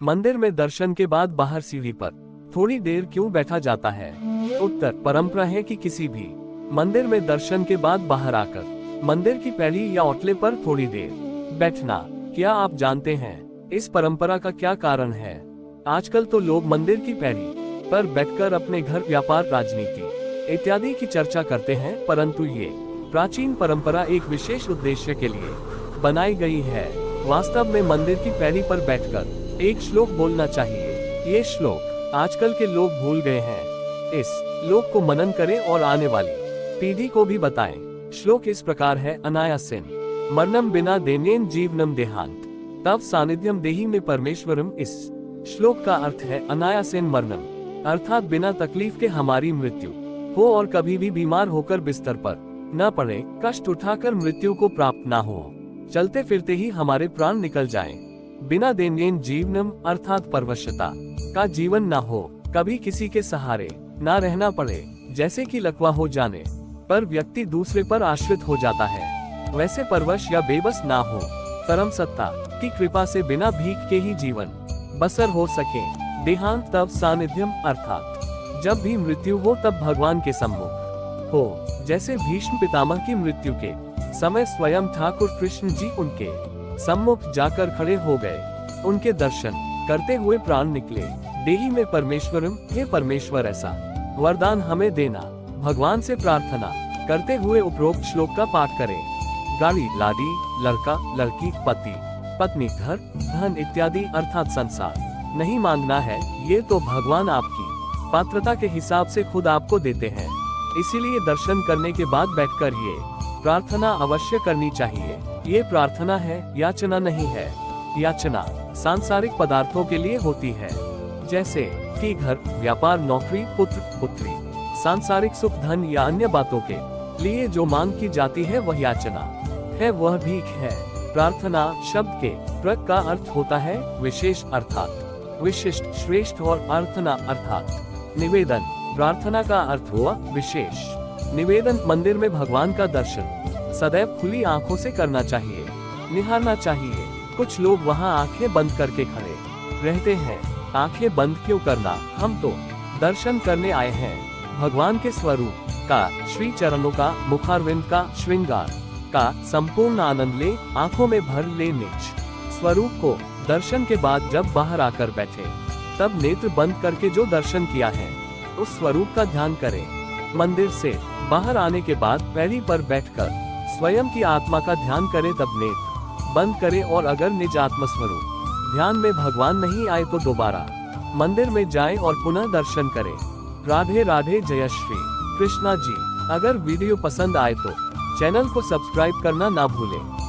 मंदिर में दर्शन के बाद बाहर सीढ़ी पर थोड़ी देर क्यों बैठा जाता है? उत्तर, परंपरा है कि किसी भी मंदिर में दर्शन के बाद बाहर आकर मंदिर की पैड़ी या ओटले पर थोड़ी देर बैठना। क्या आप जानते हैं इस परंपरा का क्या कारण है? आजकल तो लोग मंदिर की पैड़ी पर बैठकर अपने घर, व्यापार, राजनीति इत्यादि की चर्चा करते हैं, परंतु ये प्राचीन परंपरा एक विशेष उद्देश्य के लिए बनाई गई है। वास्तव में मंदिर की पैड़ी पर बैठकर एक श्लोक बोलना चाहिए। ये श्लोक आजकल के लोग भूल गए हैं। इस श्लोक को मनन करें और आने वाली पीढ़ी को भी बताएं। श्लोक इस प्रकार है: अनायासेन मरणम बिना देनेन जीवनम देहांत तव सानिध्यम देहि में परमेश्वरम। इस श्लोक का अर्थ है अनायासेन मरणम, अर्थात बिना तकलीफ के हमारी मृत्यु हो और कभी भी बीमार होकर बिस्तर पर न पड़े, कष्ट उठाकर मृत्यु को प्राप्त न हो, चलते फिरते ही हमारे प्राण निकल जाएं। बिना देनेन जीवनम अर्थात परवशता का जीवन न हो, कभी किसी के सहारे ना रहना पड़े, जैसे कि लकवा हो जाने पर व्यक्ति दूसरे पर आश्रित हो जाता है, वैसे परवश या बेबस ना हो। परम सत्ता की कृपा से बिना भीख के ही जीवन बसर हो सके। देहांत तब सानिध्यम अर्थात जब भी मृत्यु हो तब भगवान के सम्मुख हो, जैसे भीष्म पितामह की मृत्यु के समय स्वयं ठाकुर कृष्ण जी उनके सम्मुख जाकर खड़े हो गए, उनके दर्शन करते हुए प्राण निकले। देहि में परमेश्वरम, हे परमेश्वर ऐसा वरदान हमें देना। भगवान से प्रार्थना करते हुए उपरोक्त श्लोक का पाठ करें। गाड़ी, लादी, लड़का, लड़की, पति, पत्नी, घर, धन इत्यादि अर्थात संसार नहीं मांगना है, ये तो भगवान आपकी पात्रता के हिसाब से खुद आपको देते हैं। इसीलिए दर्शन करने के बाद बैठकर ये प्रार्थना अवश्य करनी चाहिए। ये प्रार्थना है, याचना नहीं है। याचना सांसारिक पदार्थों के लिए होती है, जैसे कि घर, व्यापार, नौकरी, पुत्र, पुत्री, सांसारिक सुख, धन या अन्य बातों के लिए जो मांग की जाती है वह याचना है, वह भीख है। प्रार्थना शब्द के प्रक का अर्थ होता है विशेष अर्थात विशिष्ट, श्रेष्ठ, और अर्थना अर्थात निवेदन। प्रार्थना का अर्थ हुआ विशेष निवेदन। मंदिर में भगवान का दर्शन सदैव खुली आंखों से करना चाहिए, निहारना चाहिए। कुछ लोग वहां आंखें बंद करके खड़े रहते हैं। आंखें बंद क्यों करना? हम तो दर्शन करने आए हैं। भगवान के स्वरूप का, श्री चरणों का, मुखारविंद का, श्रृंगार का संपूर्ण आनंद ले, आंखों में भर ले निज स्वरूप को। दर्शन के बाद जब बाहर आकर बैठे तब नेत्र बंद करके जो दर्शन किया है उस स्वरूप का ध्यान करें। मंदिर से बाहर आने के बाद पैड़ी पर बैठकर स्वयं की आत्मा का ध्यान करें, तब नेत्र बंद करें और अगर निज आत्म स्वरूप ध्यान में भगवान नहीं आए तो दोबारा मंदिर में जाएं और पुनः दर्शन करें। राधे राधे, जय श्री कृष्णा जी। अगर वीडियो पसंद आए तो चैनल को सब्सक्राइब करना ना भूलें।